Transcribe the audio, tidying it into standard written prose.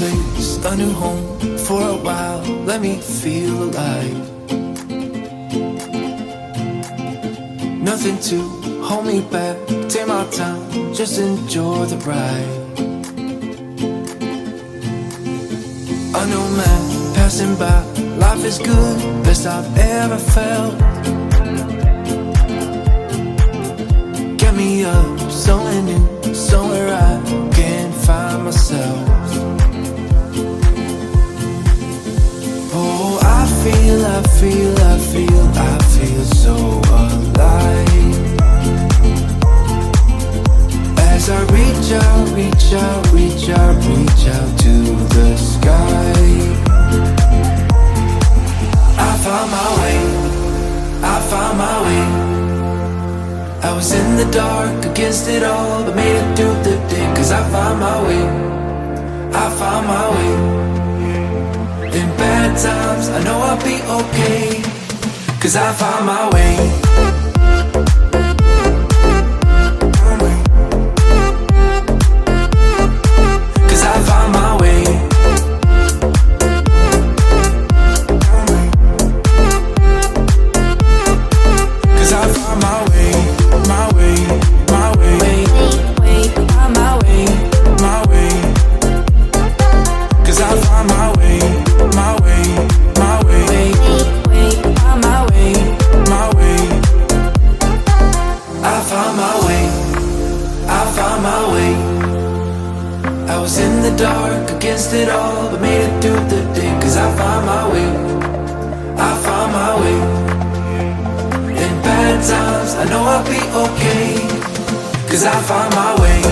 place, a new home for a while. Let me feel alive. Nothing to hold me back. Take my time, just enjoy the ride. A new man passing by. Life is good, best I've ever felt. Get me up, somewhere new, somewhere I can find myself. Oh, I feel so alive. As I reach out, reach out, reach out, reach out to the sky. I found my way, I found my way. I was in the dark against it all, but made it through the day. Cause I found my way, I found my way. In bad times, I know I'll be okay. Cause I found my way. Cause I found my way. Cause I found my way, my way, my way, my way, my way. Cause I found my way, my way, my way, my way, my way. I found my way, I found my way. I was in the dark against it all, but made it through the day. Cause I found my way, I found my way. In bad times, I know I'll be okay. Cause I found my way.